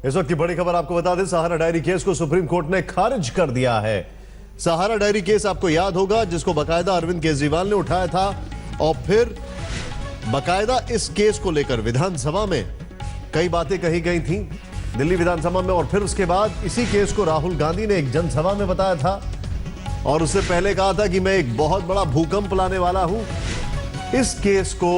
इस वक्त की बड़ी खबर आपको बता दें, सहारा डायरी केस को सुप्रीम कोर्ट ने खारिज कर दिया है। सहारा डायरी केस आपको याद होगा, जिसको बकायदा अरविंद केजरीवाल ने उठाया था और फिर बकायदा इस केस को लेकर विधानसभा में कई बातें कही गई थी, दिल्ली विधानसभा में। और फिर उसके बाद इसी केस को राहुल गांधी ने एक जनसभा में बताया था और उससे पहले कहा था कि मैं एक बहुत बड़ा भूकंप लाने वाला हूं। इस केस को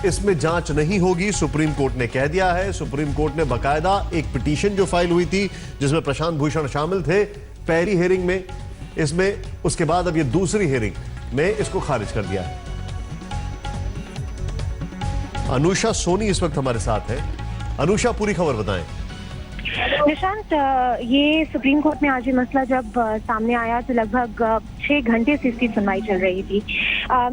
इसमें जांच नहीं होगी, सुप्रीम कोर्ट ने कह दिया है। सुप्रीम कोर्ट ने बकायदा एक पिटीशन जो फाइल हुई थी जिसमें प्रशांत भूषण शामिल थे पहली हियरिंग में, इसमें उसके बाद अब ये दूसरी हियरिंग में इसको खारिज कर दिया है। अनुषा सोनी इस वक्त हमारे साथ है। अनुषा, पूरी खबर बताएं। निशांत, ये सुप्रीम कोर्ट में आज ये मसला जब सामने आया तो लगभग 6 घंटे से इसकी सुनवाई चल रही थी।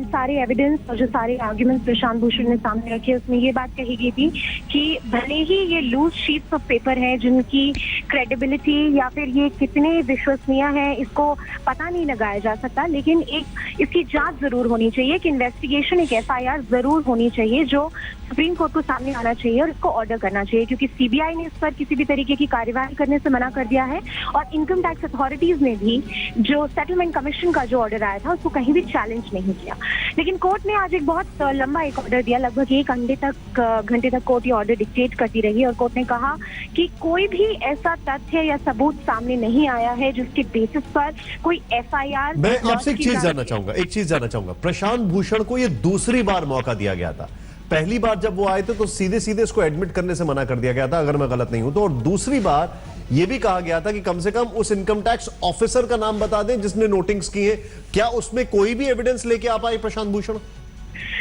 सारे एविडेंस और जो सारे आर्ग्यूमेंट्स प्रशांत भूषण ने सामने रखे, उसमें ये बात कही गई थी कि भले ही ये लूज शीट्स ऑफ पेपर हैं जिनकी क्रेडिबिलिटी या फिर ये कितने विश्वसनीय हैं इसको पता नहीं लगाया जा सकता, लेकिन एक इसकी जांच जरूर होनी चाहिए, कि इन्वेस्टिगेशन, एक FIR जरूर होनी चाहिए जो सुप्रीम कोर्ट को सामने आना चाहिए और इसको ऑर्डर करना चाहिए, क्योंकि CBI ने इस पर किसी भी तरीके की कार्यवाही करने से मना कर दिया है और इनकम टैक्स अथॉरिटीज ने भी जो सेटलमेंट कमीशन का जो ऑर्डर आया था उसको कहीं भी चैलेंज नहीं किया। लेकिन कोर्ट ने आज एक बहुत लंबा एक ऑर्डर दिया, लगभग 1 घंटे तक कोर्ट ये ऑर्डर डिक्टेट करती रही और कोर्ट ने कहा कि कोई भी ऐसा तथ्य या सबूत सामने नहीं आया है जिसके बेसिस पर कोई FIR। मैं आपसे एक चीज जानना चाहूंगा, प्रशांत भूषण को ये दूसरी बार मौका दिया गया था। पहली बार जब वो आए थे तो सीधे इसको एडमिट करने से मना कर दिया गया था, अगर मैं गलत नहीं हूं तो। और दूसरी बार यह भी कहा गया था कि कम से कम उस इनकम टैक्स ऑफिसर का नाम बता दें जिसने नोटिंग्स की है। क्या उसमें कोई भी एविडेंस लेके आ पाए प्रशांत भूषण?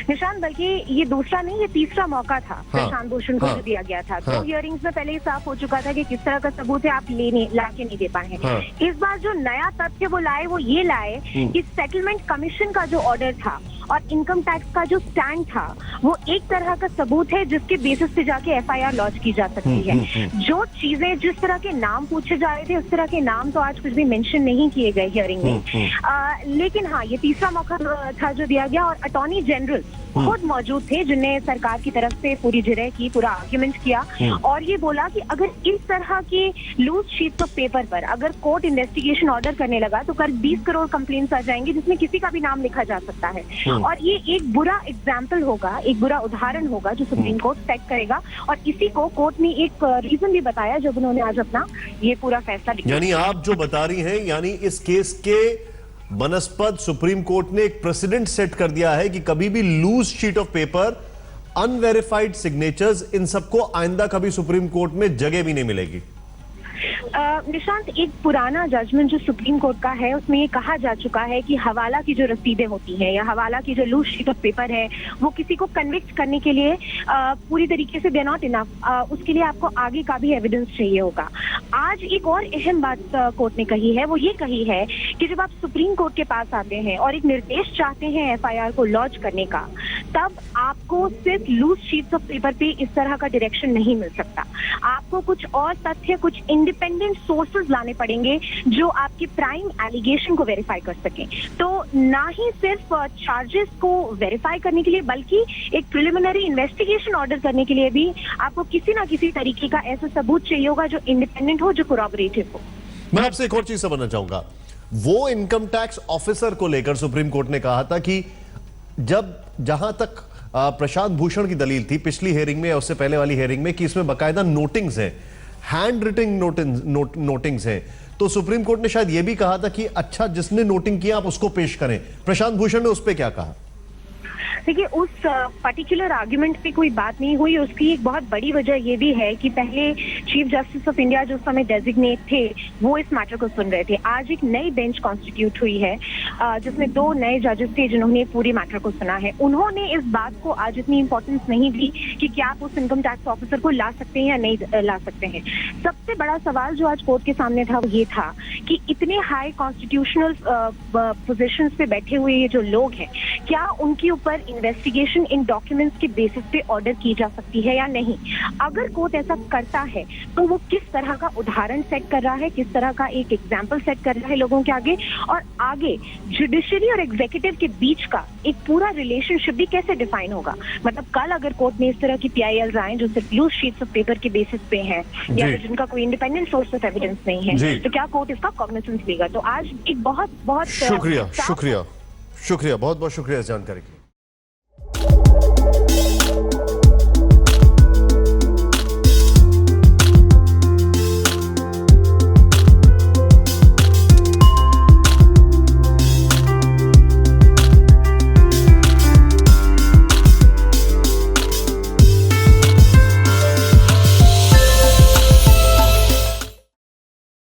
निशांत, बल्कि ये दूसरा नहीं, ये तीसरा मौका था प्रशांत भूषण को जो दिया गया था। तो हियरिंग्स में पहले ही साफ हो चुका था कि किस तरह का सबूत है, आप ला के नहीं दे पाए हैं। इस बार जो नया तथ्य वो लाए, वो ये लाए कि सेटलमेंट कमीशन का जो ऑर्डर था और इनकम टैक्स का जो स्टैंड था वो एक तरह का सबूत है जिसके बेसिस पे जाके FIR लॉन्च की जा सकती है। जो चीजें, जिस तरह के नाम पूछे जा रहे थे उस तरह के नाम तो आज कुछ भी मेंशन नहीं किए गए हियरिंग में। लेकिन हाँ, ये तीसरा मौका था जो दिया गया और अटॉर्नी जनरल खुद मौजूद थे जिन्हें सरकार की तरफ से पूरी जिरह की, पूरा आर्ग्यूमेंट किया और ये बोला कि अगर इस तरह की लूज शीट्स ऑफ पेपर पर अगर कोर्ट इन्वेस्टिगेशन ऑर्डर करने लगा तो करीब 20 करोड़ कंप्लेंट्स आ जाएंगी जिसमें किसी का भी नाम लिखा जा सकता है। और ये एक बुरा एग्जाम्पल होगा, एक बुरा उदाहरण होगा जो सुप्रीम कोर्ट सेट करेगा। और इसी को कोर्ट ने एक रीजन भी बताया जब उन्होंने आज अपना ये पूरा फैसला लिया। यानी आप जो बता रही हैं, यानी इस केस के बनस्पत सुप्रीम कोर्ट ने एक प्रेसिडेंट सेट कर दिया है कि कभी भी loose sheet of paper, unverified signatures, इन सबको आइंदा कभी सुप्रीम कोर्ट में जगह भी नहीं मिलेगी। निशांत, एक पुराना जजमेंट जो सुप्रीम कोर्ट का है उसमें ये कहा जा चुका है कि हवाला की जो रसीदें होती हैं या हवाला की जो लूज शीट ऑफ पेपर है वो किसी को कन्विक्ट करने के लिए पूरी तरीके से दे नॉट इनफ, उसके लिए आपको आगे का भी एविडेंस चाहिए होगा। आज एक और अहम बात कोर्ट ने कही है, वो ये कही है कि जब आप सुप्रीम कोर्ट के पास आते हैं और एक निर्देश चाहते हैं FIR को लॉन्च करने का, तब आपको सिर्फ लूज शीट्स ऑफ पेपर पे इस तरह का डायरेक्शन नहीं मिल सकता। आपको कुछ और तथ्य, कुछ इंडिपेंडेंट सोर्सेज लाने पड़ेंगे जो आपके प्राइम एलिगेशन को वेरीफाई कर सकें। तो ना ही सिर्फ चार्जेस को वेरीफाई करने के लिए बल्कि एक प्रिलिमिनरी इन्वेस्टिगेशन ऑर्डर करने के लिए भी आपको किसी ना किसी तरीके का ऐसा सबूत चाहिए होगा जो इंडिपेंडेंट हो, जो कोरॉबरेटिव हो। मैं आपसे एक और चीज समझना चाहूंगा, वो इनकम टैक्स ऑफिसर को लेकर सुप्रीम कोर्ट ने कहा था कि जहां तक प्रशांत भूषण की दलील थी पिछली हियरिंग में या उससे पहले वाली हियरिंग में कि इसमें बकायदा नोटिंग्स हैं, हैंड रिटन नोटिंग्स हैं, तो सुप्रीम कोर्ट ने शायद यह भी कहा था कि अच्छा, जिसने नोटिंग किया आप उसको पेश करें। प्रशांत भूषण ने उस पर क्या कहा? देखिए, उस पर्टिकुलर आर्ग्यूमेंट पे कोई बात नहीं हुई। उसकी एक बहुत बड़ी वजह ये भी है कि पहले चीफ जस्टिस ऑफ इंडिया जो उस समय डेजिग्नेट थे वो इस मैटर को सुन रहे थे। आज एक नई बेंच कॉन्स्टिट्यूट हुई है जिसमें 2 नए जजेस थे जिन्होंने पूरी मैटर को सुना है। उन्होंने इस बात को आज इतनी इंपॉर्टेंस नहीं दी कि क्या आप उस इनकम टैक्स ऑफिसर को ला सकते हैं या नहीं ला सकते हैं। सबसे बड़ा सवाल जो आज कोर्ट के सामने था वो ये था कि इतने हाई कॉन्स्टिट्यूशनल पोजिशंस पे बैठे हुए ये जो लोग हैं, क्या उनके ऊपर इन्वेस्टिगेशन इन डॉक्यूमेंट्स के बेसिस पे ऑर्डर की जा सकती है या नहीं। अगर कोर्ट ऐसा करता है तो वो किस तरह का उदाहरण सेट कर रहा है, किस तरह का एक एग्जाम्पल सेट कर रहा है लोगों के आगे, और आगे जुडिशरी और एग्जीक्यूटिव के बीच का एक पूरा रिलेशनशिप भी कैसे डिफाइन होगा। मतलब कल अगर कोर्ट में इस तरह की PIL राय जो सिर्फ लूज शीट्स ऑफ पेपर के बेसिस पे है या फिर जिनका कोई इंडिपेंडेंट सोर्स ऑफ एविडेंस नहीं है, तो क्या कोर्ट इसका कॉग्निजेंस लेगा। तो आज एक बहुत बहुत शुक्रिया बहुत बहुत शुक्रिया इस जानकारी के लिए।